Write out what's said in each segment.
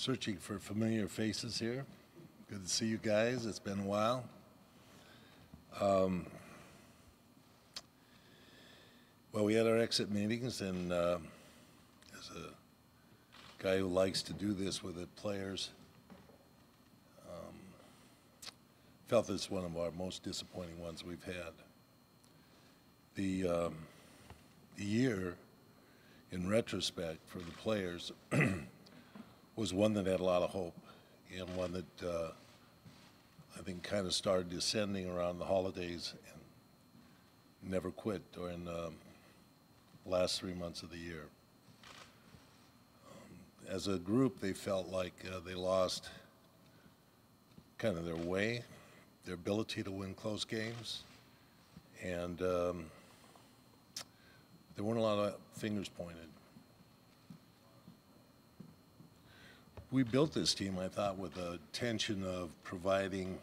Searching for familiar faces here. Good to see you guys. It's been a while. Well, we had our exit meetings, and as a guy who likes to do this with the players, felt this one of our most disappointing ones we've had. The year, in retrospect, for the players was one that had a lot of hope, and one that I think kind of started descending around the holidays and never quit during the last 3 months of the year. As a group, they felt like they lost kind of their way, their ability to win close games, and there weren't a lot of fingers pointed. We built this team, I thought, with the intention of providing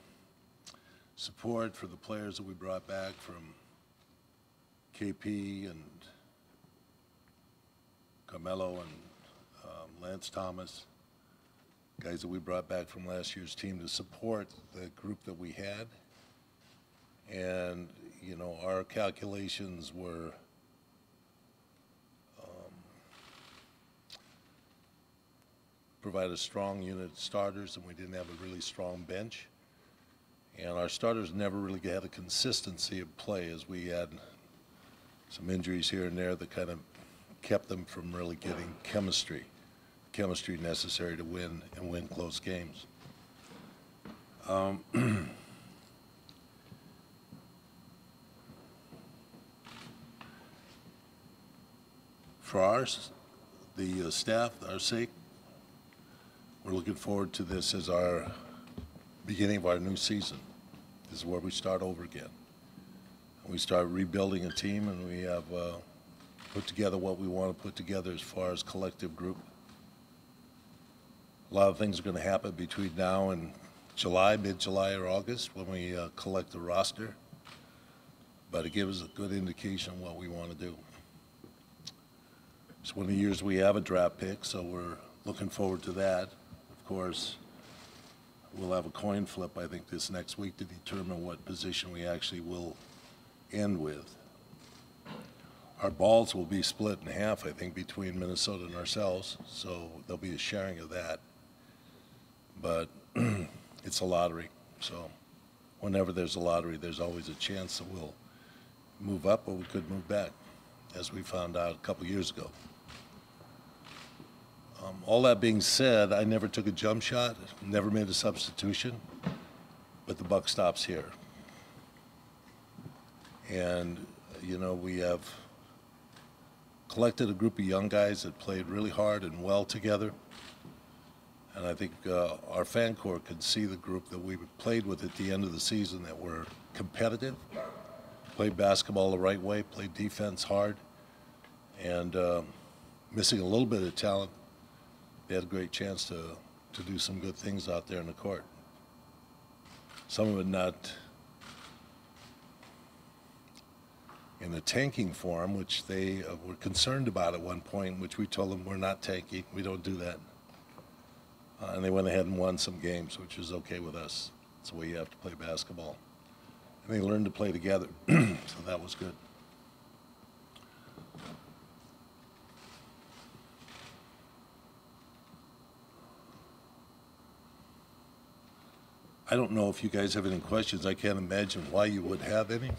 support for the players that we brought back from KP and Carmelo and Lance Thomas, guys that we brought back from last year's team, to support the group that we had. And, you know, our calculations were provide a strong unit of starters, and we didn't have a really strong bench. And our starters never really had a consistency of play, as we had some injuries here and there that kind of kept them from really getting chemistry necessary to win and win close games. For the staff, our sake, we're looking forward to this as our beginning of our new season. This is where we start over again. We start rebuilding a team, and we have put together what we want to put together as far as collective group. A lot of things are going to happen between now and July, mid-July or August, when we collect the roster. But it gives us a good indication of what we want to do. It's one of the years we have a draft pick, so we're looking forward to that. Of course, we'll have a coin flip, I think, this next week to determine what position we actually will end with. Our balls will be split in half, I think, between Minnesota and ourselves, so there'll be a sharing of that. But it's a lottery, so whenever there's a lottery, there's always a chance that we'll move up or we could move back, as we found out a couple years ago. All that being said, I never took a jump shot, never made a substitution, but the buck stops here. And, you know, we have collected a group of young guys that played really hard and well together. And I think our fan core could see the group that we played with at the end of the season, that were competitive, played basketball the right way, played defense hard, and missing a little bit of talent, they had a great chance to do some good things out there in the court. Some of it not in a tanking form, which they were concerned about at one point, which we told them we're not tanking, we don't do that. And they went ahead and won some games, which is okay with us. It's the way you have to play basketball. And they learned to play together, so that was good. I don't know if you guys have any questions. I can't imagine why you would have any.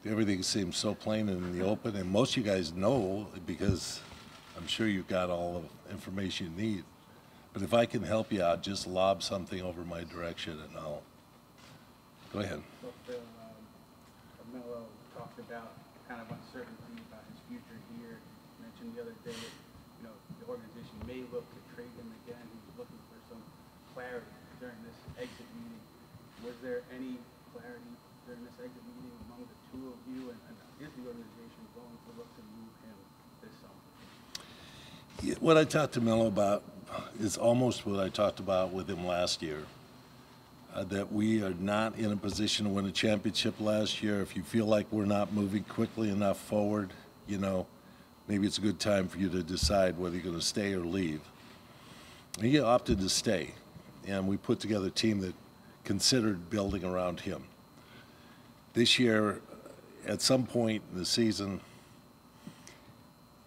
Everything seems so plain and in the open, and most of you guys know, because I'm sure you've got all the information you need. But if I can help you out, just lob something over my direction, and I'll go ahead. So Phil, Carmelo talked about kind of uncertainty about his future here. He mentioned the other day that, you know, the organization may look to trade him again. He was looking for some clarity during this exit meeting. Was there any clarity during this exit meeting among the two of you, and is the organization going to look to move him this summer? Yeah, what I talked to Melo about is almost what I talked about with him last year. That we are not in a position to win a championship last year. If you feel like we're not moving quickly enough forward, you know, maybe it's a good time for you to decide whether you're going to stay or leave. He opted to stay, and we put together a team that considered building around him. This year, at some point in the season,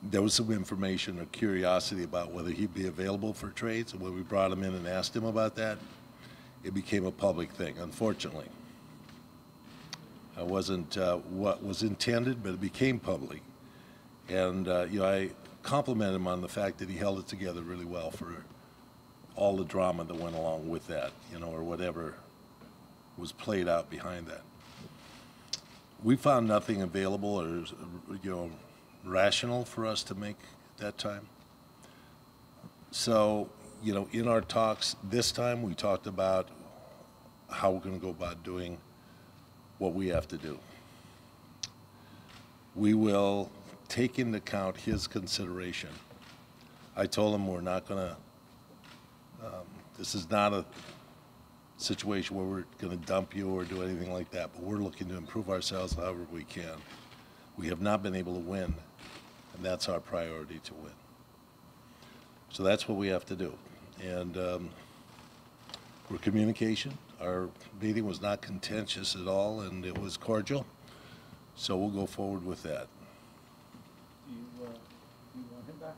there was some information or curiosity about whether he'd be available for trades, and when we brought him in and asked him about that, it became a public thing, unfortunately. It wasn't what was intended, but it became public. And I complimented him on the fact that he held it together really well for all the drama that went along with that, or whatever was played out behind that. We found nothing available or, rational for us to make at that time. So, in our talks this time, we talked about how we're going to go about doing what we have to do. We will take into account his consideration. I told him we're not going to, this is not a situation where we're going to dump you or do anything like that, but we're looking to improve ourselves however we can. We have not been able to win, and that's our priority, to win. So that's what we have to do. And we're communication. Our meeting was not contentious at all, and it was cordial. So we'll go forward with that. Do you want him back?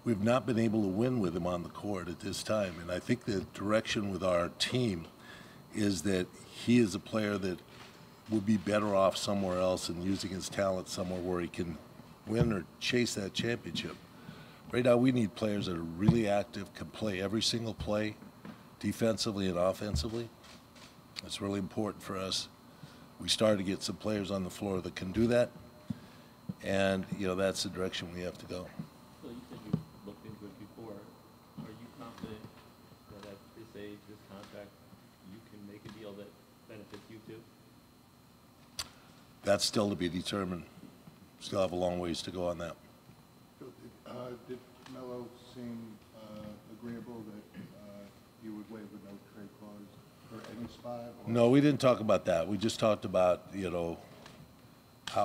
We've not been able to win with him on the court at this time, and I think the direction with our team is that he is a player that would be better off somewhere else and using his talent somewhere where he can win or chase that championship. Right now we need players that are really active, can play every single play, defensively and offensively. That's really important for us. We started to get some players on the floor that can do that, and that's the direction we have to go. So you said you looked into it before. Are you confident that at this age, this contract, you can make a deal that benefits you too? That's still to be determined. Still have a long ways to go on that. So did Melo seem agreeable that you would waive the no trade clause for any spot? Or? No, we didn't talk about that. We just talked about,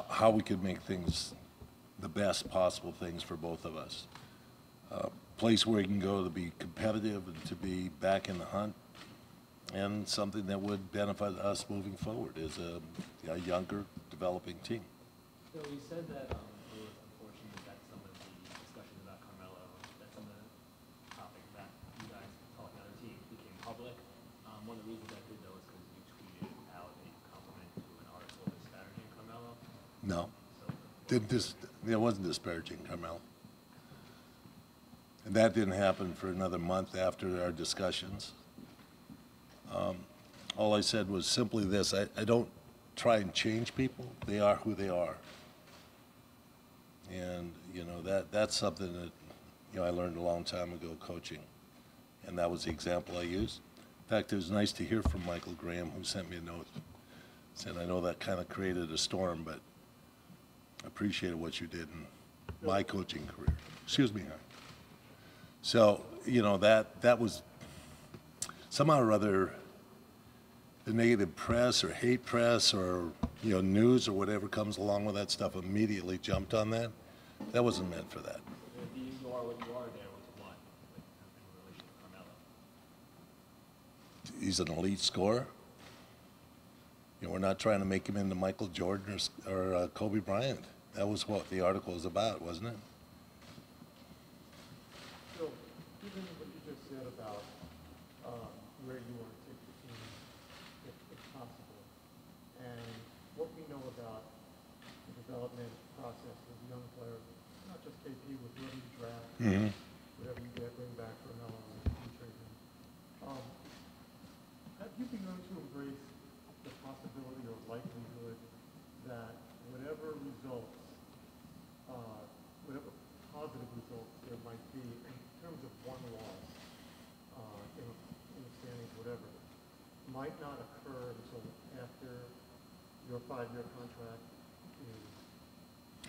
how we could make things the best possible things for both of us. Place where he can go to be competitive and to be back in the hunt, and something that would benefit us moving forward as a younger, developing team. So you said that it was unfortunate that some of the discussions about Carmelo, that some of the topics that you guys talked on the team became public. One of the reasons I did know is because you tweeted out a compliment to an article disparaging Carmelo. No, it wasn't disparaging Carmelo. And that didn't happen for another month after our discussions. All I said was simply this: I don't try and change people. They are who they are. And that's something that I learned a long time ago coaching, and that was the example I used. In fact, it was nice to hear from Michael Graham, who sent me a note, saying, "I know that kind of created a storm, but I appreciated what you did in my coaching career." Excuse me. So that was somehow or other the negative press or hate press or news or whatever comes along with that stuff immediately jumped on that. That wasn't meant for that. You are what you are there was what in relation to Carmelo? He's an elite scorer. We're not trying to make him into Michael Jordan or Kobe Bryant. That was what the article was about, wasn't it? So, given what you just said about where you want to take the team, if possible, and what we know about the development process of young players, not just KP, with whoever you draft, whatever you get, bring back for Melo and trade him. Have you begun to embrace the possibility or likelihood that whatever results, whatever positive results there might be in terms of one loss in the standings, whatever, might not occur until after your 5-year contract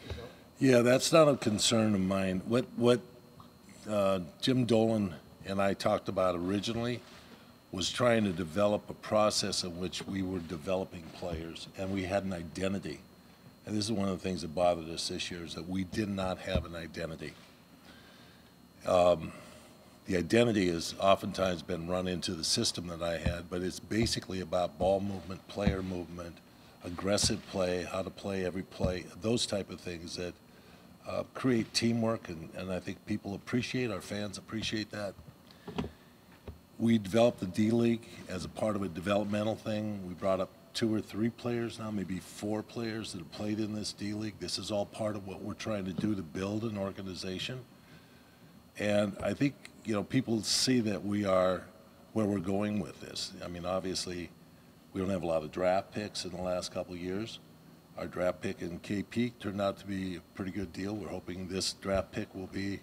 is up? Yeah, that's not a concern of mine. What Jim Dolan and I talked about originally was trying to develop a process in which we were developing players and we had an identity. And this is one of the things that bothered us this year, is that we did not have an identity. the identity has oftentimes been run into the system that I had, but it's basically about ball movement, player movement, aggressive play, how to play every play, those type of things that create teamwork, and I think people appreciate, our fans appreciate that. We developed the D-League as a part of a developmental thing. We brought up 2 or 3 players now, maybe 4 players that have played in this D-League. This is all part of what we're trying to do to build an organization. And I think, you know, people see that we are where we're going with this. I mean, obviously, we don't have a lot of draft picks in the last couple of years. Our draft pick in KP turned out to be a pretty good deal. We're hoping this draft pick will be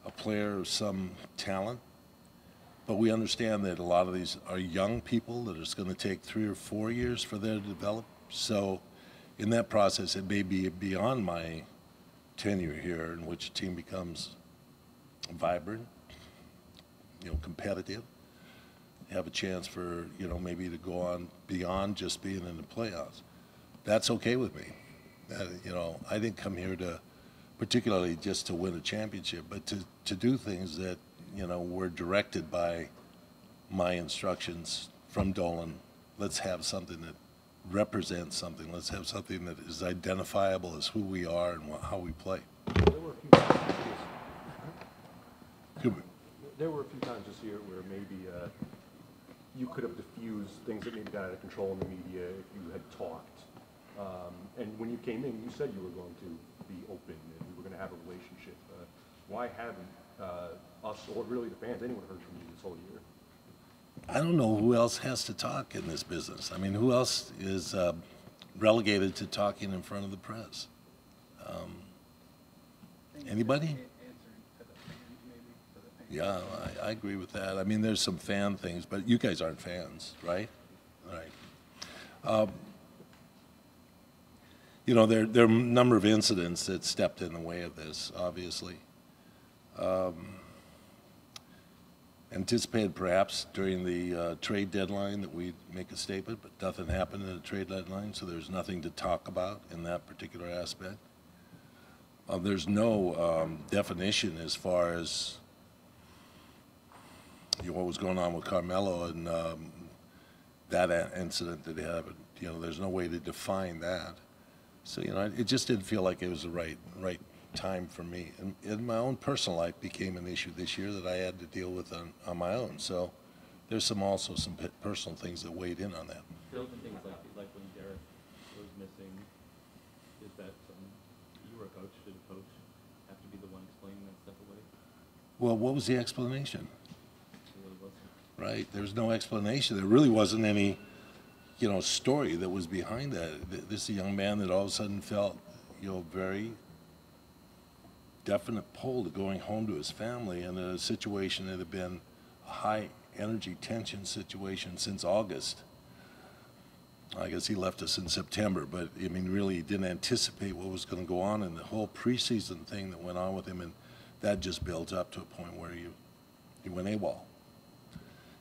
a player of some talent. But we understand that a lot of these are young people that it's going to take 3 or 4 years for them to develop. So in that process, it may be beyond my tenure here in which a team becomes vibrant, you know, competitive, have a chance for, you know, maybe to go on beyond just being in the playoffs. That's okay with me. You know, I didn't come here to particularly just to win a championship, but to do things that, you know, were directed by my instructions from Dolan. Let's have something that represents something. Let's have something that is identifiable as who we are and how we play. There were a few times this year where maybe you could have diffused things that maybe got out of control in the media if you had talked. And when you came in, you said you were going to be open and we were going to have a relationship. Why haven't us, or really the fans, anyone heard from you this whole year? I don't know who else has to talk in this business. I mean, who else is relegated to talking in front of the press? Anybody? Yeah, I agree with that. I mean, there's some fan things, but you guys aren't fans, right? All right. You know, there are a number of incidents that stepped in the way of this, obviously. Anticipated perhaps during the trade deadline that we'd make a statement, but nothing happened in the trade deadline, so there's nothing to talk about in that particular aspect. There's no definition as far as, you know, what was going on with Carmelo and that incident that happened. You know, there's no way to define that. So, you know, it just didn't feel like it was the right time for me. And my own personal life became an issue this year that I had to deal with on my own. So there's also some personal things that weighed in on that. Things like when Derek was missing, is that something, you were a coach, did a coach have to be the one explaining that stuff away? Well, what was the explanation? There really wasn't. Right, there's no explanation. There really wasn't any, you know, story that was behind that. This is a young man that all of a sudden felt, you know, very definite pull to going home to his family in a situation that had been a high energy tension situation since August. I guess he left us in September, but I mean, really he didn't anticipate what was going to go on, and the whole preseason thing that went on with him, and that just built up to a point where he went AWOL.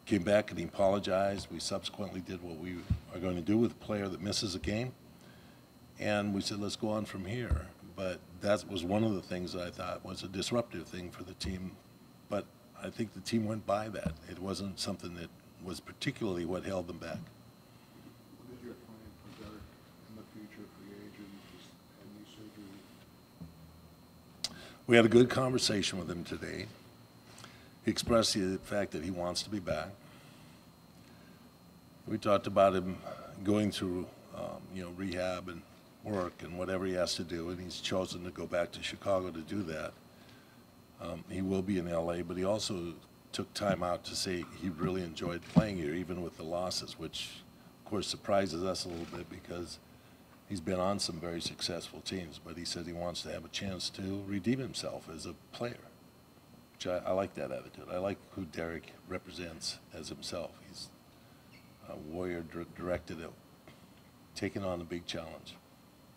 Came back and he apologized. We subsequently did what we are going to do with a player that misses a game, and we said, let's go on from here. But that was one of the things that I thought was a disruptive thing for the team. But I think the team went by that. It wasn't something that was particularly what held them back. What is your plan for Derek in the future, free agent, just any surgery? We had a good conversation with him today. He expressed the fact that he wants to be back. We talked about him going through, you know, rehab and work and whatever he has to do, and he's chosen to go back to Chicago to do that. He will be in LA, but he also took time out to say he really enjoyed playing here, even with the losses, which of course surprises us a little bit because he's been on some very successful teams, but he said he wants to have a chance to redeem himself as a player, which I like that attitude. I like who Derek represents as himself. He's a warrior directed at taking on a big challenge.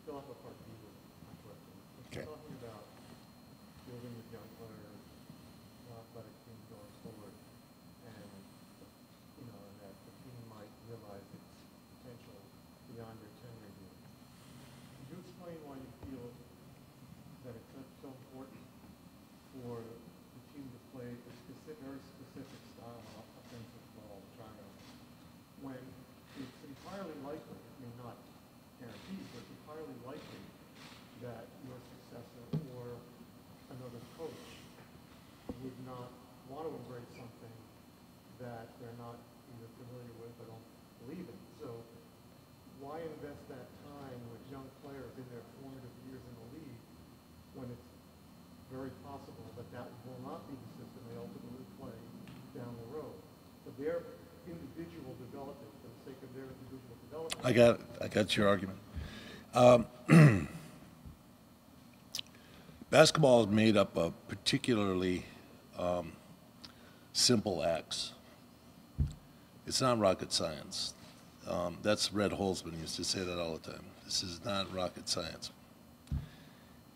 Fill out the part B with my question. Okay. We're talking about building with young players, athletic team going forward, and, you know, and that the team might realize its potential beyond your tenure here. Could you explain why you feel that it's so important for the team to play a very that they're not either familiar with or don't believe in. So why invest that time with young players in their formative years in the league when it's very possible that that will not be the system they ultimately play down the road? For their individual development, for the sake of their individual development. I got your argument. Basketball is made up of particularly simple acts. It's not rocket science. That's Red Holzman used to say that all the time. This is not rocket science.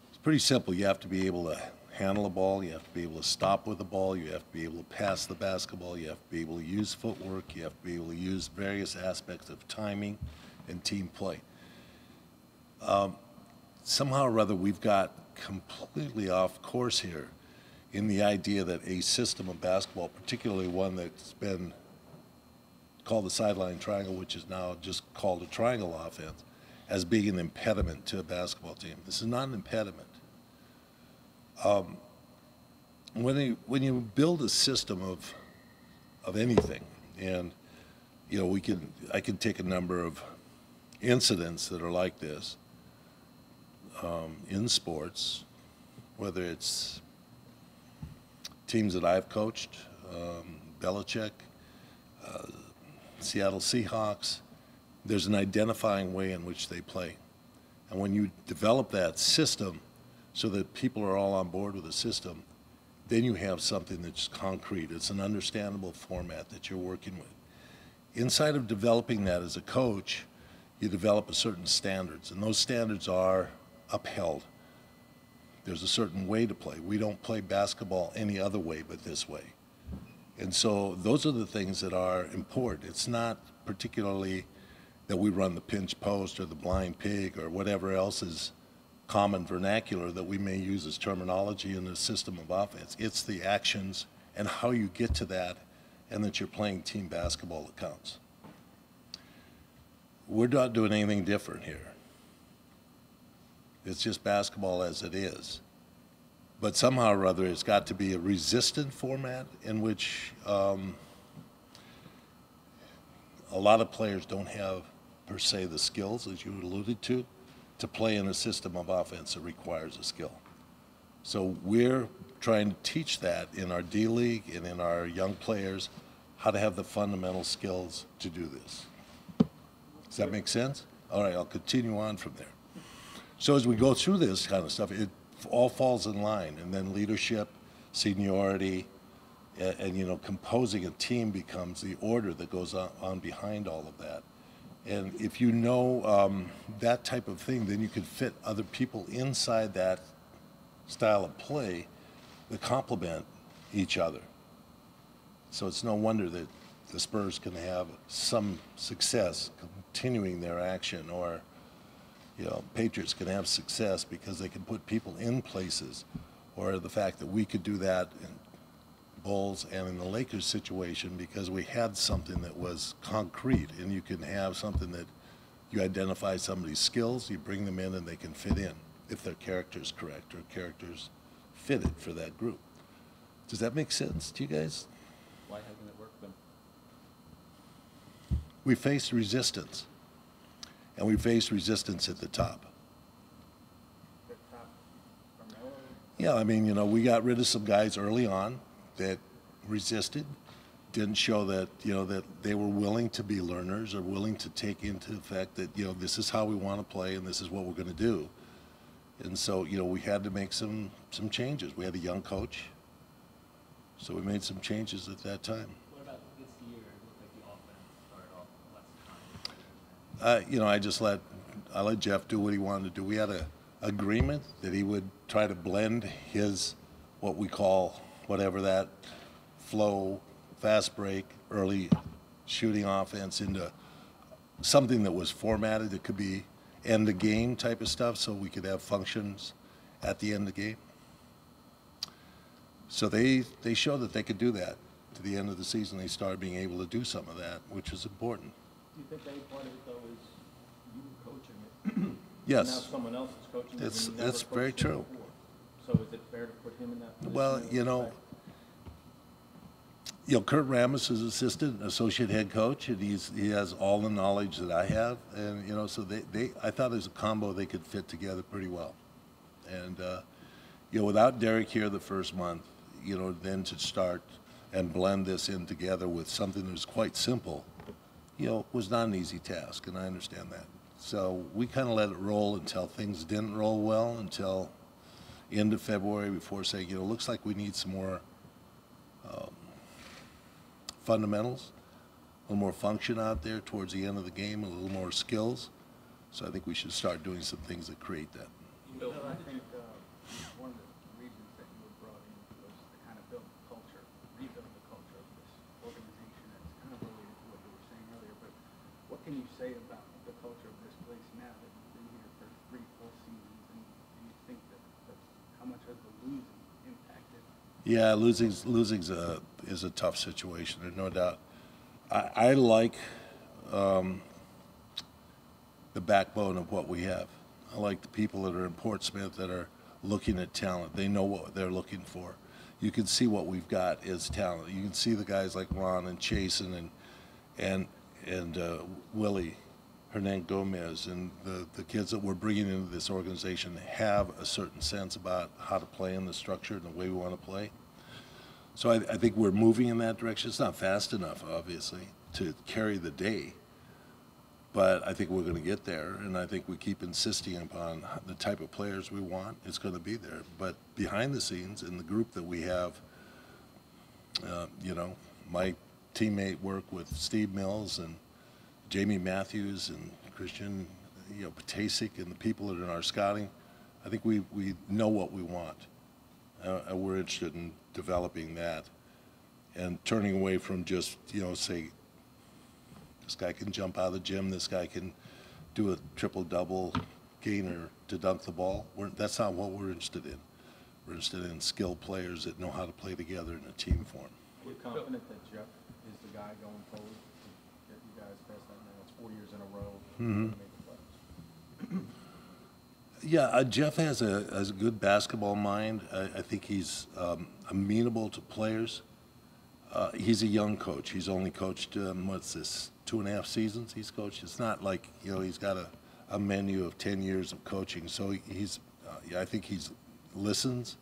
It's pretty simple. You have to be able to handle a ball. You have to be able to stop with the ball. You have to be able to pass the basketball. You have to be able to use footwork. You have to be able to use various aspects of timing and team play. Somehow or other, we've got completely off course here in the idea that a system of basketball, particularly one that's been called the sideline triangle, which is now just called a triangle offense, as being an impediment to a basketball team. This is not an impediment. When you build a system of anything, and you know, I can take a number of incidents that are like this in sports, whether it's teams that I've coached, Belichick, Seattle Seahawks. There's an identifying way in which they play, and when you develop that system so that people are all on board with the system, then you have something that's concrete. It's an understandable format that you're working with. Inside of developing that as a coach, you develop a certain standards, and those standards are upheld. There's a certain way to play. We don't play basketball any other way but this way. And so those are the things that are important. It's not particularly that we run the pinch post or the blind pig or whatever else is common vernacular that we may use as terminology in a system of offense. It's the actions and how you get to that, and that you're playing team basketball that counts. We're not doing anything different here. It's just basketball as it is. But somehow or other, it's got to be a resistant format in which a lot of players don't have, per se, the skills, as you alluded to play in a system of offense that requires a skill. So we're trying to teach that in our D-League and in our young players, how to have the fundamental skills to do this. Does that make sense? All right, I'll continue on from there. So as we go through this kind of stuff, it all falls in line, and then leadership, seniority, and you know, composing a team becomes the order that goes on behind all of that. And if you know that type of thing, then you can fit other people inside that style of play that complement each other. So it's no wonder that the Spurs can have some success continuing their action, or you know, Patriots can have success because they can put people in places, or the fact that we could do that in Bulls and in the Lakers situation because we had something that was concrete, and you can have something that you identify somebody's skills, you bring them in, and they can fit in if their character's correct or character's fitted for that group. Does that make sense to you guys? Why hasn't it worked then? We faced resistance, and we faced resistance at the top. The top, Carmelo, Yeah, I mean, you know, we got rid of some guys early on that resisted, didn't show that, you know, that they were willing to be learners or willing to take into the fact that, you know, this is how we want to play and this is what we're going to do. And so, you know, we had to make some changes. We had a young coach, so we made some changes at that time. What about this year? It looked like the offense started off less time. You know, I let Jeff do what he wanted to do. We had a agreement that he would try to blend his, what we call, whatever that, flow, fast break, early shooting offense into something that was formatted. It could be end of game type of stuff, so we could have functions at the end of the game. So they showed that they could do that. To the end of the season, they started being able to do some of that, which was important. Do you think any part of it, though, is you coaching it? Yes. Now someone else is coaching it. That's- when you never that's very coached it true. before. So is it fair to put him in that position? Well, as you the know, guy? Kurt Ramos is assistant, associate head coach, and he has all the knowledge that I have, and so I thought as a combo they could fit together pretty well, and without Derek here the first month, then to start and blend this in together with something that was quite simple, was not an easy task, and I understand that. So we kind of let it roll until things didn't roll well until end of February before saying, looks like we need some more fundamentals, a little more function out there towards the end of the game, a little more skills. So I think we should start doing some things that create that. Bill, I think one of the reasons that you were brought in was to kind of build the culture, rebuild the culture of this organization. That's kind of related to what you were saying earlier. But what can you say about the culture of this place now that you've been here for 3 full seasons, and you think that how much has the losing impacted? Yeah, losing's is a tough situation. There's no doubt. I like the backbone of what we have. I like the people that are in Portsmouth that are looking at talent. They know what they're looking for. You can see what we've got is talent. You can see the guys like Ron and Chasen and Willie Hernan Gomez and the kids that we're bringing into this organization have a certain sense about how to play in the structure and the way we want to play. So I think we're moving in that direction. It's not fast enough, obviously, to carry the day, but I think we're going to get there, and I think we keep insisting upon the type of players we want. It's going to be there. But behind the scenes, in the group that we have, my teammate work with Steve Mills and Jamie Matthews and Christian, Patasic and the people that are in our scouting, I think we know what we want. We're interested in developing that and turning away from just, say, this guy can jump out of the gym, this guy can do a triple-double gainer to dunk the ball. That's not what we're interested in. We're interested in skilled players that know how to play together in a team form. Are you confident that Jeff is the guy going forward to get you guys past that now? It's 4 years in a row. Mm-hmm. To make the playoffs. Yeah, Jeff has a good basketball mind. I think he's amenable to players. He's a young coach. He's only coached, 2.5 seasons he's coached. It's not like, he's got a menu of 10 years of coaching. So I think he's listens.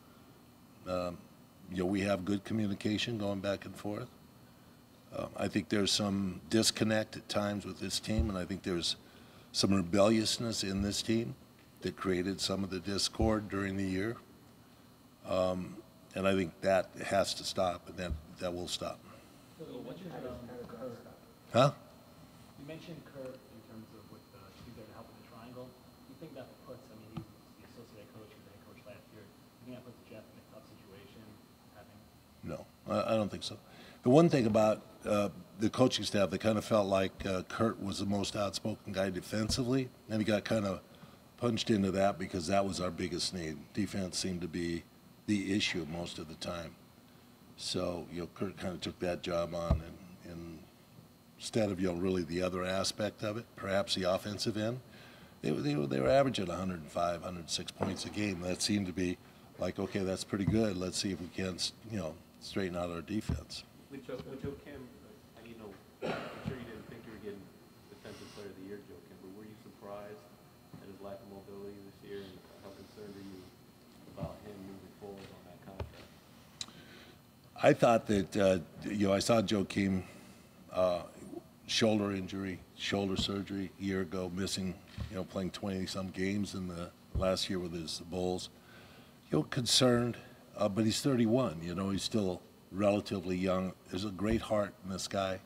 We have good communication going back and forth. I think there's some disconnect at times with this team, and I think there's some rebelliousness in this team that created some of the discord during the year. And I think that has to stop, and that will stop. So you mentioned Kurt. Huh? You mentioned Kurt in terms of with he's there to help with the triangle. Do you think that puts, he's the associate coach, he was the head coach last year. Do you think that puts Jeff in a tough situation having? No, I don't think so. The one thing about the coaching staff, they kind of felt like Kurt was the most outspoken guy defensively, and he got kind of punched into that because that was our biggest need. Defense seemed to be the issue most of the time. So, Kurt kind of took that job on, and instead of, really the other aspect of it, perhaps the offensive end, they were averaging 105, 106 points a game. That seemed to be like, okay, that's pretty good. Let's see if we can, straighten out our defense. With Joe Kim, I'm sure you didn't think you were getting Defensive Player of the Year, Joe Kim, but were you surprised at his lack of mobility this year, and how concerned are you about him moving forward on that contract? I thought that, I saw Joe Kim, shoulder injury, shoulder surgery a year ago, missing, playing 20-some games in the last year with his Bulls. Concerned, but he's 31, he's still relatively young. There's a great heart in this guy.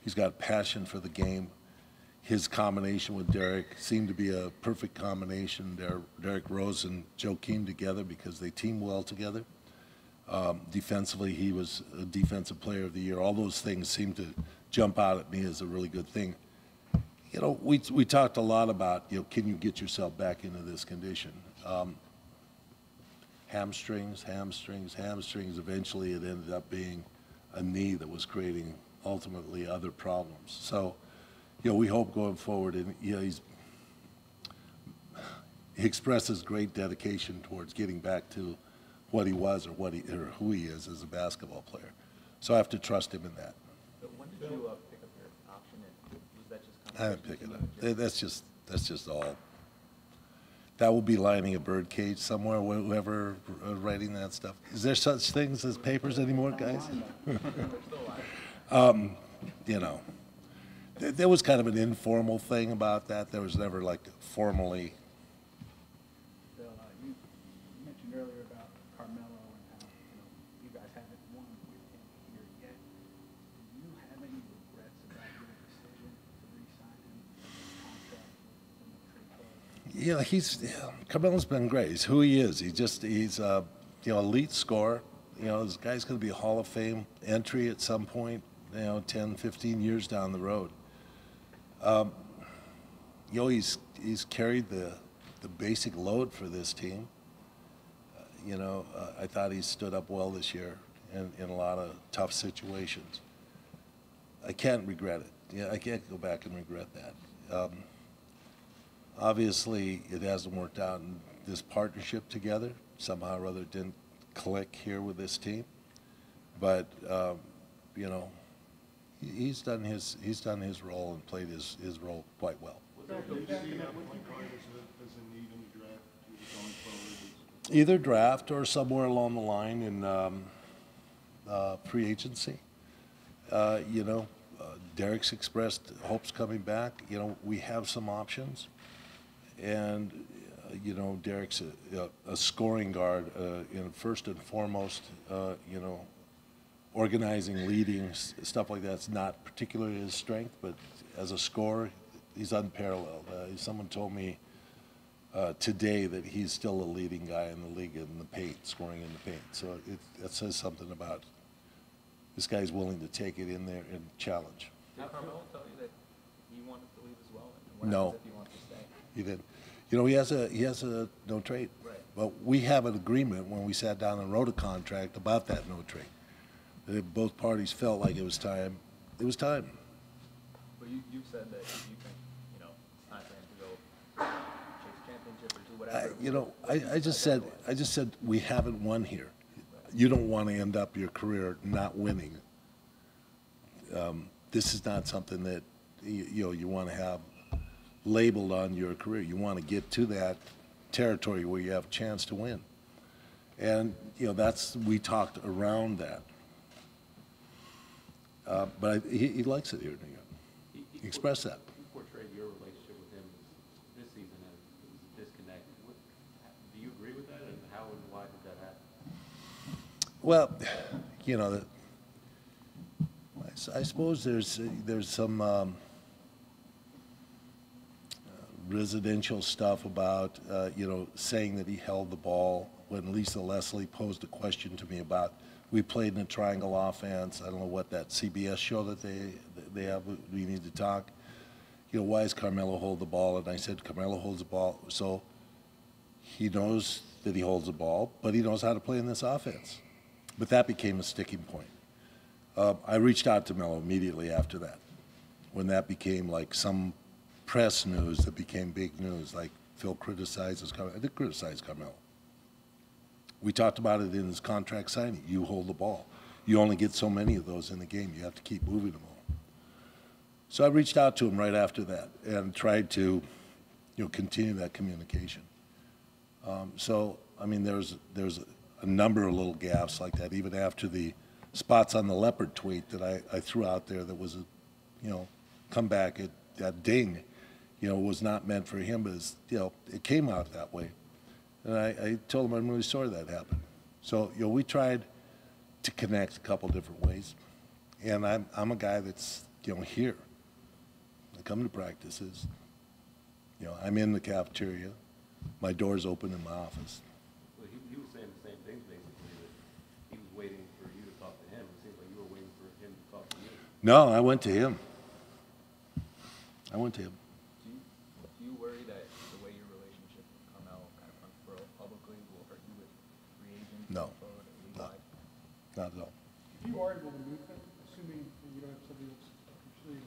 He's got passion for the game. His combination with Derek seemed to be a perfect combination. Derek Rose and Joe Keem together because they team well together. Defensively, he was a Defensive Player of the Year. All those things seem to jump out at me as a really good thing. We talked a lot about, can you get yourself back into this condition? Hamstrings. Eventually, it ended up being a knee that was creating ultimately other problems. So, we hope going forward, and he expresses great dedication towards getting back to what he was or who he is as a basketball player. So I have to trust him in that. So when did you pick up your option, and was that just I didn't pick it conversation you up. That's just all. That will be lining a birdcage somewhere, whoever writing that stuff. Is there such things as papers anymore, guys? You know, there was kind of an informal thing about that. There was never like formally. Bill, you mentioned earlier about Carmelo and how, you guys haven't won with him here yet. Do you have any regrets about your decision to re-sign him contract with no trade clause? Carmelo's been great. He's who he is. He's elite scorer. This guy's going to be a Hall of Fame entry at some point, 10, 15 years down the road. He's carried the basic load for this team. I thought he stood up well this year in a lot of tough situations. I can't regret it. I can't go back and regret that. Obviously, it hasn't worked out in this partnership together. Somehow or other, it didn't click here with this team. But he's done his role and played his role quite well. Would you see that point guard as a need in the draft going forward? Either draft or somewhere along the line in free agency. Derek's expressed hopes coming back. We have some options. And, Derek's a scoring guard, first and foremost, organizing, leading, stuff like that's not particularly his strength, but as a scorer, he's unparalleled. Someone told me today that he's still a leading guy in the league in the paint, scoring in the paint. So that says something about this guy's willing to take it in there and challenge. Did Carmelo tell you that he wanted to leave as well? And what No. happens if he wants to stay? He did. He has a no trade. Right. But we have an agreement when we sat down and wrote a contract about that no trade. Both parties felt like it was time. It was time. But you've said that you think, it's time for him to go chase a championship or do whatever. I just said we haven't won here. You don't want to end up your career not winning. This is not something that you want to have labeled on your career. You want to get to that territory where you have a chance to win. And we talked around that. But he likes it here in New York. He expressed that. You portrayed your relationship with him this season as disconnected. Do you agree with that, and how and why did that happen? Well, I suppose there's some residential stuff about saying that he held the ball when Lisa Leslie posed a question to me about we played in a triangle offense. I don't know what that CBS show that they have. We need to talk. Why does Carmelo hold the ball? And I said Carmelo holds the ball, so he knows that he holds the ball, but he knows how to play in this offense. But that became a sticking point. I reached out to Melo immediately after that, when that became like some press news that became big news, like Phil criticizes Carmelo. I did criticize Carmelo. We talked about it in his contract signing. You hold the ball. You only get so many of those in the game. You have to keep moving them all. So I reached out to him right after that and tried to, continue that communication. There's a number of little gaps like that, even after the spots on the leopard tweet that I threw out there that was a, comeback at that ding, was not meant for him, but it came out that way. And I told him I'm really sorry that happened. So, we tried to connect a couple different ways. And I'm a guy that's, here. I come to practices. I'm in the cafeteria. My door's open in my office. Well, he was saying the same things, basically, that he was waiting for you to talk to him. It seems like you were waiting for him to talk to you. No, I went to him. Do you worry that the way your relationship with Carmelo kind of unfurled publicly will hurt you with free agents? No. Or league-wide? Not at all. If you are able to move him, assuming that you don't have somebody that's actually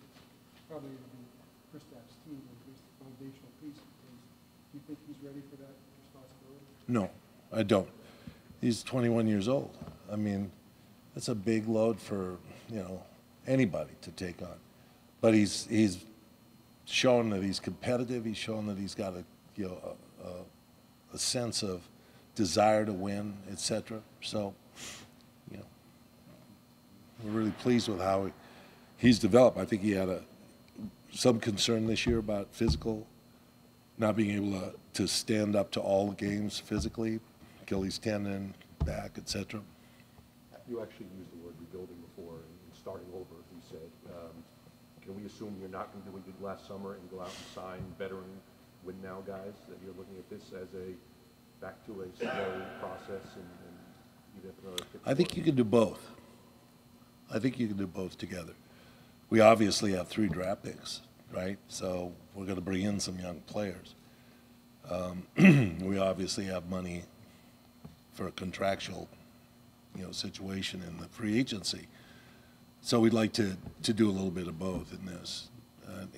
probably going to be Kristaps' team, and there's the foundational piece of things, do you think he's ready for that responsibility? No, I don't. He's 21 years old. That's a big load for, anybody to take on. But he's shown that he's competitive. He's shown that he's got a sense of desire to win, etc. So, we're really pleased with how he's developed. I think he had some concern this year about physical, not being able to stand up to all the games physically, Achilles tendon, back, etc. You actually used the word rebuilding before and starting over, you said. Can we assume you're not going to do what you did last summer and go out and sign veteran win-now guys, that you're looking at this as back to a slow process and you'd have another 50? I think you can do both. I think you can do both together. We obviously have 3 draft picks, right? So we're going to bring in some young players. We obviously have money for a contractual, situation in the free agency. So we'd like to do a little bit of both in this,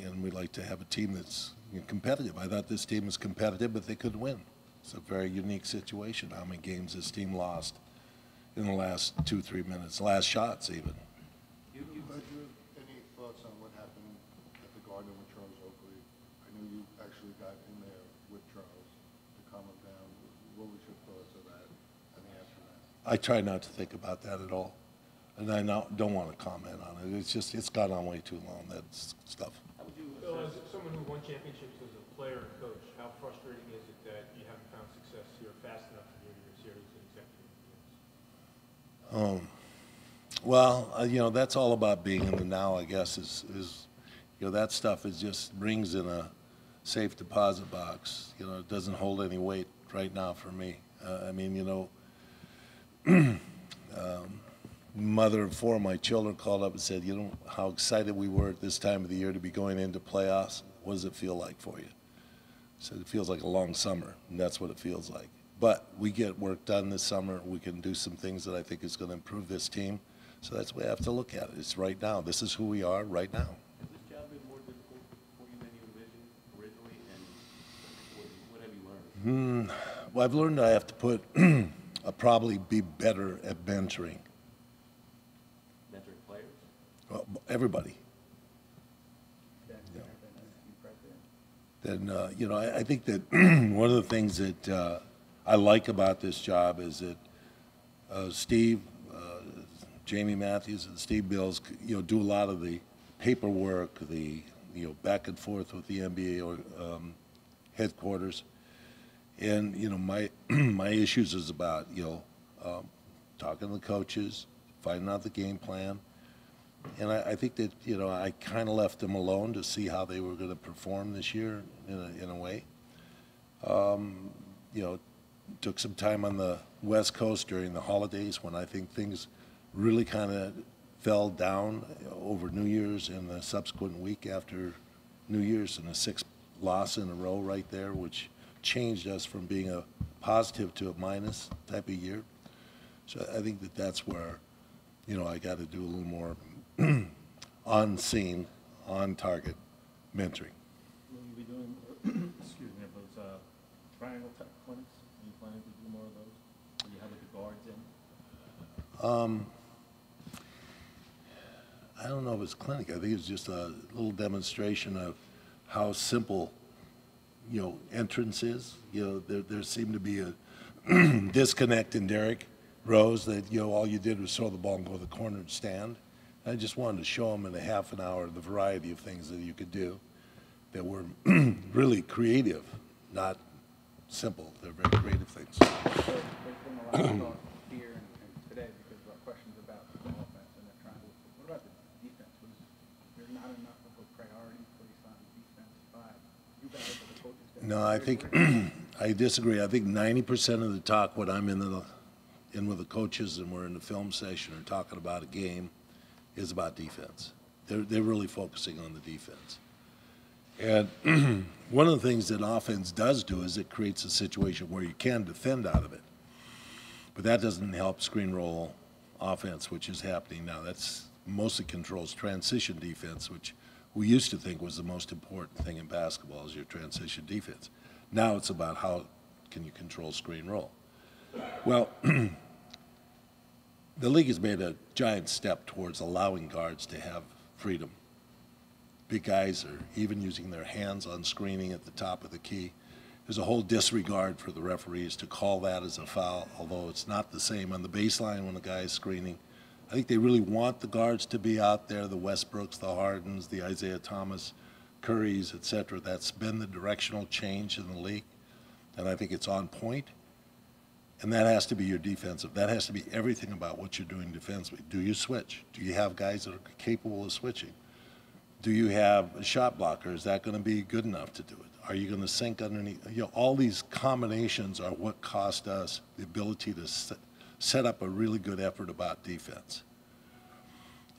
and we'd like to have a team that's competitive. I thought this team was competitive, but they couldn't win. It's a very unique situation. How many games this team lost in the last 2-3 minutes, last shots even. But you have any thoughts on what happened at the Garden with Charles Oakley? I know you actually got in there with Charles to calm him down. What was your thoughts of that and the aftermath? I try not to think about that at all, and I don't want to comment on it. It's gone on way too long, that stuff. How would you Bill, as assess, someone who won championships as a player and coach, how frustrating is it that you haven't found success here fast enough in your series and executive years? Well, that's all about being in the now, I guess, is that stuff is just rings in a safe deposit box. It doesn't hold any weight right now for me. Mother of 4 of my children called up and said, how excited we were at this time of the year to be going into playoffs. What does it feel like for you? I said, it feels like a long summer, and that's what it feels like. But we get work done this summer. We can do some things that I think is going to improve this team. So that's the way I have to look at it. It's right now. This is who we are right now. has this job been more difficult for you than you envisioned originally, and what have you learned? Well, I've learned I have to I'll probably be better at mentoring. Mentoring players? Well, everybody. Then, I think that one of the things that I like about this job is that Steve, Jamie Matthews and Steve Bills, do a lot of the paperwork, the, back and forth with the NBA or headquarters. And, my issues is about, talking to the coaches, finding out the game plan. And I think that, I kind of left them alone to see how they were going to perform this year in a way. Took some time on the West Coast during the holidays when I think things really kind of fell down over New Year's and the subsequent week after New Year's, and a 6th loss in a row right there, which changed us from being a positive to a minus type of year. So I think that that's where, I got to do a little more on scene, on target mentoring. Will you be doing, excuse me, those triangle type clinics? Are you planning to do more of those? Will you have like the guards in? I don't know if it's clinic. I think it's just a little demonstration of how simple, entrance is. There seemed to be a disconnect in Derrick Rose that, all you did was throw the ball and go to the corner and stand. I just wanted to show them in a half an hour the variety of things that you could do that were really creative, not simple. They're very creative things. So there's been a lot of talk here and today because of our questions about the offense and they're trying to, what about the defense? There's not enough of a priority placed on defense by you guys or the coaches? No, I think I disagree. I think 90% of the talk when I'm in with the coaches and we're in the film session or talking about a game is about defense. They're really focusing on the defense. And one of the things that offense does do is it creates a situation where you can defend out of it. But that doesn't help screen roll offense, which is happening now. That's mostly controls transition defense, which we used to think was the most important thing in basketball is your transition defense. Now it's about how can you control screen roll. Well, the league has made a giant step towards allowing guards to have freedom. Big guys are even using their hands on screening at the top of the key. There's a whole disregard for the referees to call that as a foul, although it's not the same on the baseline when a guy is screening. I think they really want the guards to be out there, the Westbrooks, the Hardens, the Isaiah Thomas, Currys, et cetera. That's been the directional change in the league, and I think it's on point. And that has to be your defensive. That has to be everything about what you're doing defensively. Do you switch? Do you have guys that are capable of switching? Do you have a shot blocker? Is that going to be good enough to do it? Are you going to sink underneath? You know, all these combinations are what cost us the ability to set up a really good effort about defense.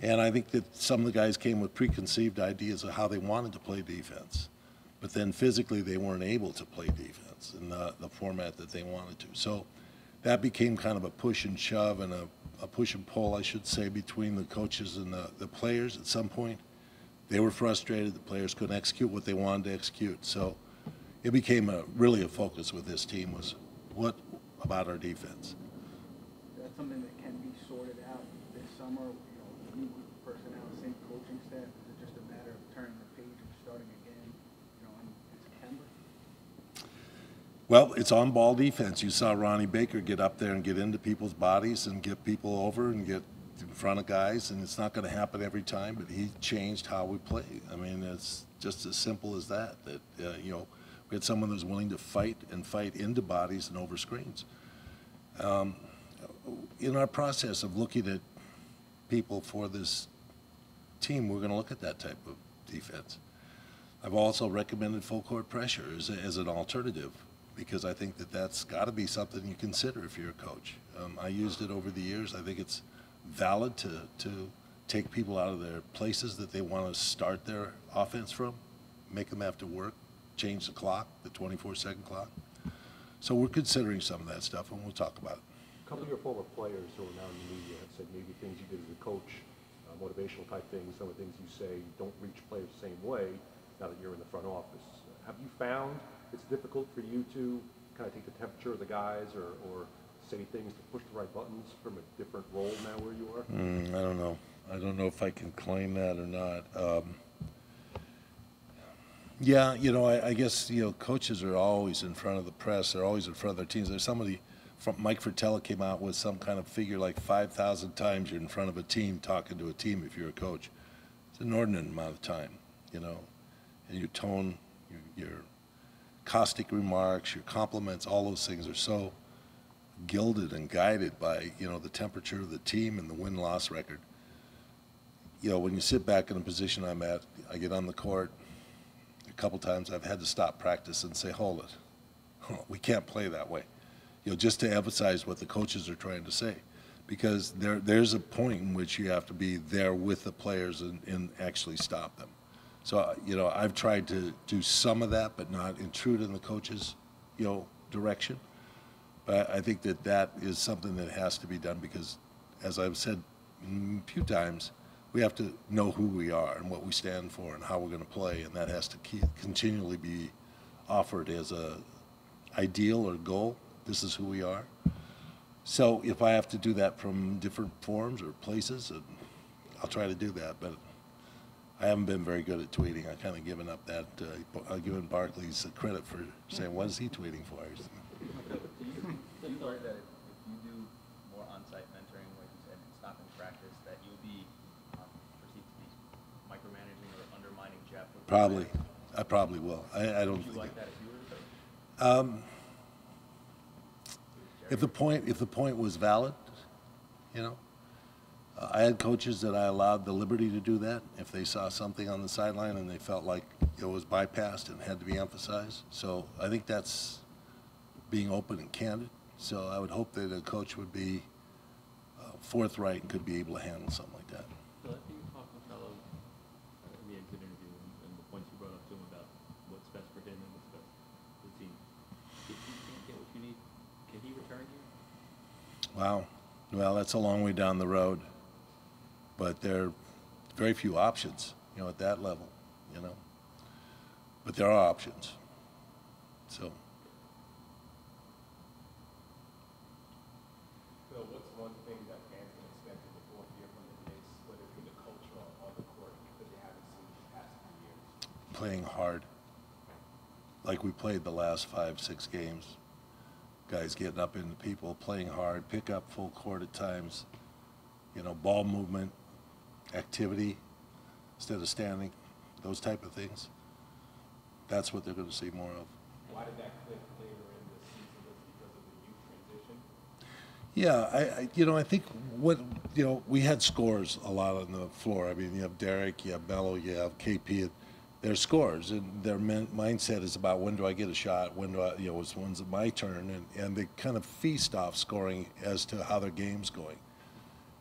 And I think that some of the guys came with preconceived ideas of how they wanted to play defense. But then physically they weren't able to play defense in the format that they wanted to. So that became kind of a push and shove and a push and pull, I should say, between the coaches and the players at some point. They were frustrated. The players couldn't execute what they wanted to execute. So it became really a focus with this team was what about our defense? That's something that can be sorted out this summer, you know, new group of personnel, same coaching staff. Is it just a matter of turning the page and starting again, you know, in September? Well, it's on-ball defense. You saw Ronnie Baker get up there and get into people's bodies and get people over and get in front of guys, and it's not going to happen every time, but he changed how we play. I mean, it's just as simple as that, you know, we had someone who's willing to fight into bodies and over screens. In our process of looking at people for this team, we're going to look at that type of defense. I've also recommended full court pressure as an alternative because I think that that's got to be something you consider if you're a coach. I used it over the years. I think it's valid to take people out of their places that they want to start their offense from, make them have to work, change the clock, the 24-second clock. So we're considering some of that stuff, and we'll talk about it. A couple of your former players who are now in the media have said maybe things you did as a coach, motivational type things, some of the things you say don't reach players the same way now that you're in the front office. Have you found it's difficult for you to kind of take the temperature of the guys or say things to push the right buttons from a different role now where you are? I don't know. I don't know if I can claim that or not. Yeah, you know, I guess, you know, coaches are always in front of the press. They're always in front of their teams. There's somebody from Mike Fratello came out with some kind of figure like 5,000 times you're in front of a team talking to a team if you're a coach. It's an inordinate amount of time, you know, and your tone, your caustic remarks, your compliments, all those things are so gilded and guided by, you know, the temperature of the team and the win-loss record. You know, when you sit back in the position I'm at, I get on the court, a couple times I've had to stop practice and say, hold it, we can't play that way. You know, just to emphasize what the coaches are trying to say. Because there's a point in which you have to be there with the players and actually stop them. So, you know, I've tried to do some of that, but not intrude in the coaches', you know, direction. But I think that that is something that has to be done because, as I've said a few times, we have to know who we are and what we stand for and how we're going to play, and that has to continually be offered as a ideal or goal. This is who we are. So if I have to do that from different forms or places, I'll try to do that. But I haven't been very good at tweeting. I've kind of given up that. I've given Barclays credit for saying, what is he tweeting for? Do you worry that if you do more on-site mentoring, like you said, it's not in practice, that you'll be perceived to be micromanaging or undermining Jeff? Probably. I probably will. I don't Would you think like that if you were the coach? If the point was valid, you know, I had coaches that I allowed the liberty to do that if they saw something on the sideline and they felt like it was bypassed and had to be emphasized. So I think that's being open and candid. So I would hope that a coach would be forthright and could be able to handle something like that. So I think you talked to fellow in the exit interview and the points you brought up to him about what's best for him and what's best for the team. If you can't get what you need, can he return you? Wow. Well, that's a long way down the road. But there are very few options, you know, at that level, you know. But there are options. So. Phil, what's one thing that fans can playing hard, like we played the last 5, 6 games. Guys getting up into people, playing hard, pick up full court at times, you know, ball movement, activity instead of standing, those type of things. That's what they're going to see more of. Why did that click later in the season? Was it because of the youth transition? Yeah, you know, I think what, you know, we had scores a lot on the floor. I mean, you have Derek, you have Mello, you have KP. They're scores, and their mindset is about when do I get a shot, when do I, you know, when's it my turn, and they kind of feast off scoring as to how their game's going.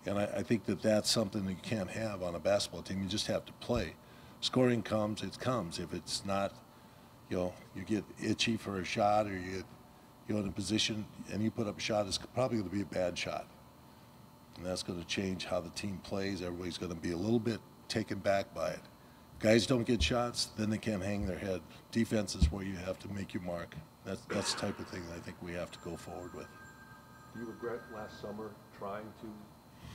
And I think that that's something that you can't have on a basketball team. You just have to play. Scoring comes, it comes. If it's not, you know, you get itchy for a shot, or you get, you know, in a position and you put up a shot, it's probably going to be a bad shot. And that's going to change how the team plays. Everybody's going to be a little bit taken back by it. Guys don't get shots, then they can't hang their head. Defense is where you have to make your mark. That's the type of thing that I think we have to go forward with. Do you regret last summer trying to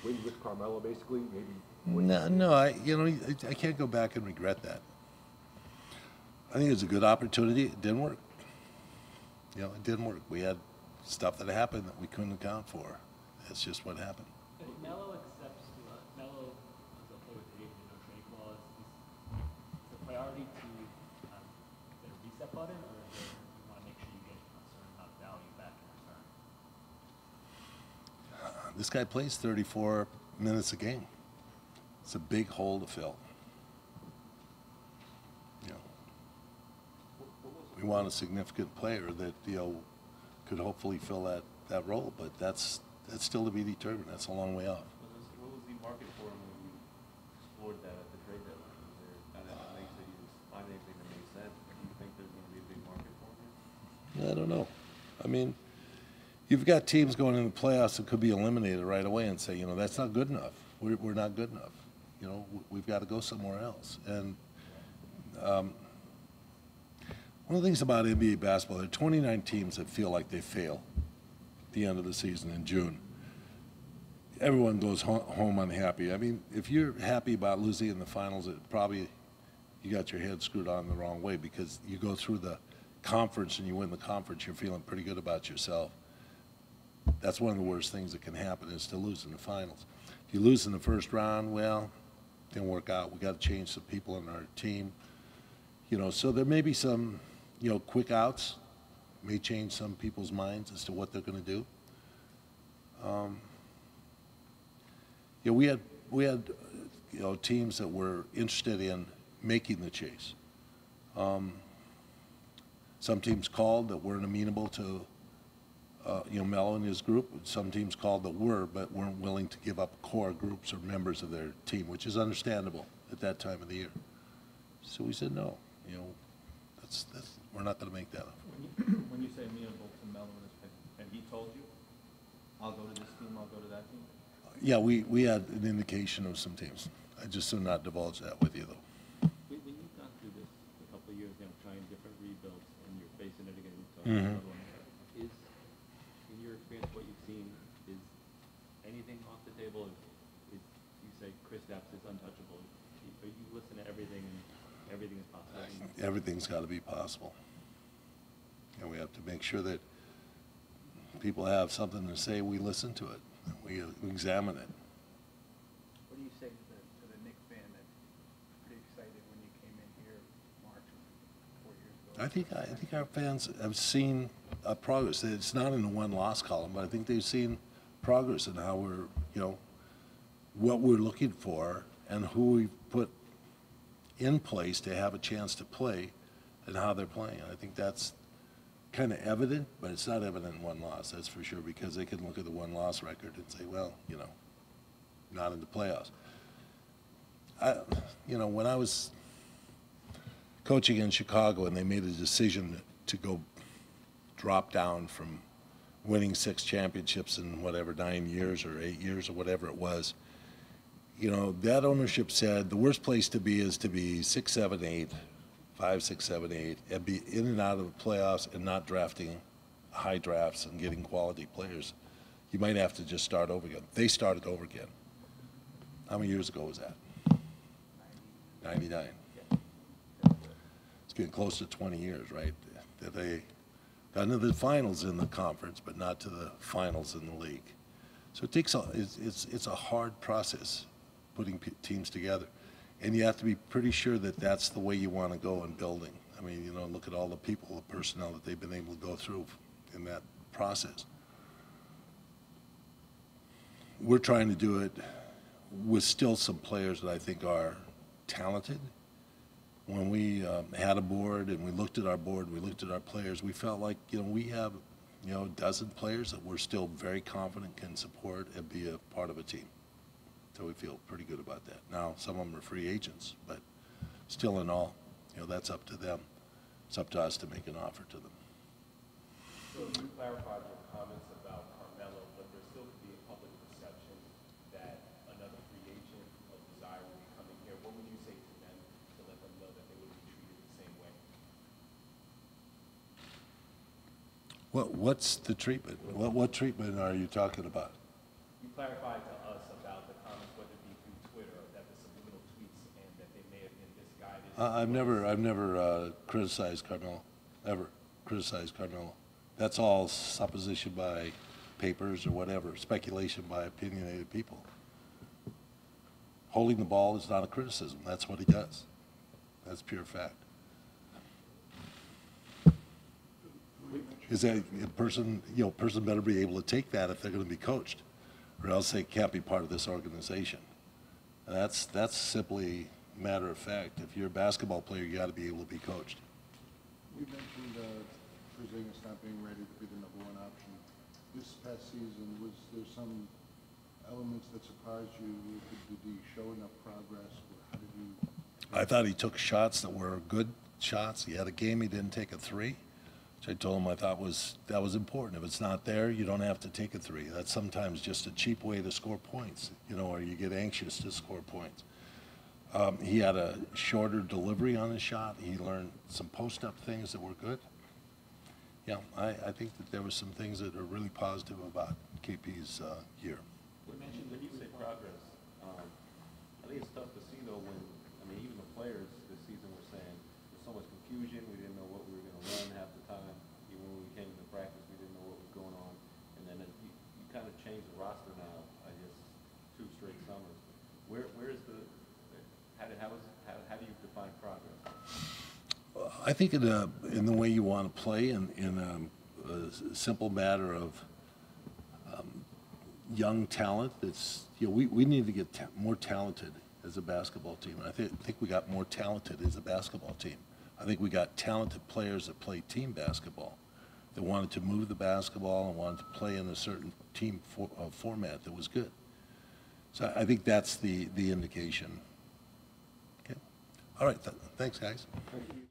win with Carmelo, basically? Maybe. No, I can't go back and regret that. I think it was a good opportunity. It didn't work. You know, it didn't work. We had stuff that happened that we couldn't account for. That's just what happened. If Melo accepts, Melo is okay with the no trade clause, is the priority to get a reset button, or is there, you want to make sure you get a certain amount of value back in return? This guy plays 34 minutes a game. It's a big hole to fill. You know, we want a significant player that, you know, could hopefully fill that role, but that's still to be determined. That's a long way off. What was the market for him when you explored that at the trade deadline? Was there, I don't know, make sure you find anything that made sense, but do you think there's going to be a big market for him? I don't know. I mean, you've got teams going in the playoffs that could be eliminated right away and say, you know, that's not good enough. We're not good enough. You know, we've got to go somewhere else. And one of the things about NBA basketball, there are 29 teams that feel like they fail at the end of the season in June. Everyone goes home unhappy. I mean, if you're happy about losing in the finals, it probably, you got your head screwed on the wrong way, because you go through the conference and you win the conference, you're feeling pretty good about yourself. That's one of the worst things that can happen, is to lose in the finals. If you lose in the first round, well, it didn't work out. We got to change some people in our team. You know, so there may be some, you know, quick outs, may change some people's minds as to what they're going to do. You know, we had you know, teams that were interested in making the chase. Some teams called that weren't amenable to you know, Melo and his group. Some teams called that were, but weren't willing to give up core groups or members of their team, which is understandable at that time of the year. So we said no. You know, that's we're not going to make that up. When you say amenable to Melo and his pick, and he told you, I'll go to this team, I'll go to that team? Yeah, we had an indication of some teams. I just do not divulge that with you, though. When you've gone through this a couple of years now, trying different rebuilds, and you're facing it again, Mhm. is, in your experience, what you've seen, is anything off the table? Is you say Chris Stapps is untouchable. Are you listening to everything, and everything is possible? Everything's got to be possible. And we have to make sure that people have something to say. We listen to it. We examine it. What do you say to the Knicks fan that's pretty excited when you came in here March 4 years ago? I think our fans have seen progress. It's not in the win-loss column, but I think they've seen progress in how we're, you know, what we're looking for and who we've put in place to have a chance to play and how they're playing. I think that's kind of evident, but it's not evident in one loss, that's for sure, because they can look at the one-loss record and say, well, you know, not in the playoffs. You know, when I was coaching in Chicago and they made a decision to go drop down from winning 6 championships in whatever, 9 years or 8 years or whatever it was, you know, that ownership said the worst place to be is to be 6, 7, 8, 5, 6, 7, 8, and be in and out of the playoffs and not drafting high drafts and getting quality players. You might have to just start over again. They started over again. How many years ago was that? 99. it's getting close to 20 years, right? That they got into the finals in the conference, but not to the finals in the league. So it takes it's a hard process putting teams together, and you have to be pretty sure that that's the way you want to go in building. I mean, you know, look at all the people, the personnel that they've been able to go through in that process. We're trying to do it with still some players that I think are talented. When we had a board and we looked at our board, we looked at our players, we felt like, you know, we have, you know, a dozen players that we're still very confident can support and be a part of a team. So we feel pretty good about that. Now, some of them are free agents, but still in all, you know, that's up to them. It's up to us to make an offer to them. So you clarified your comments about Carmelo, but there still could be a public perception that another free agent of desire will be coming here. What would you say to them to let them know that they would be treated the same way? What's the treatment? What treatment are you talking about? You clarified to us about the comments, whether it be through Twitter, that the subliminal tweets and that they may have been misguided. I've never criticized Carmelo, ever criticized Carmelo. That's all supposition by papers or whatever, speculation by opinionated people. Holding the ball is not a criticism. That's what he does. That's pure fact. Is that a person, you know, person better be able to take that if they're going to be coached, or else they can't be part of this organization. And that's simply a matter of fact. If you're a basketball player, you got to be able to be coached. You mentioned Porzingis not being ready to be the #1 option. This past season, was there some elements that surprised you? Did he show enough progress? How did you? I thought he took shots that were good shots. He had a game he didn't take a three, which I told him I thought that was important. If it's not there, you don't have to take a three. That's sometimes just a cheap way to score points, you know, or you get anxious to score points. He had a shorter delivery on his shot. He learned some post-up things that were good. Yeah, I think that there were some things that are really positive about KP's year. When you say progress, I think it's tough to see though when, I mean, even the players this season were saying there's so much confusion, we didn't know what we were going to run half the time. Even when we came to practice, we didn't know what was going on. And then you kind of changed the roster now, I guess, 2 straight summers. Where's the, how do you define progress? I think in the way you want to play, in a simple matter of young talent. That's, you know, we need to get more talented as a basketball team. And I think we got more talented as a basketball team. I think we got talented players that play team basketball, that wanted to move the basketball and wanted to play in a certain team format that was good. So I think that's the indication. Okay. All right. Thanks, guys. Thank you.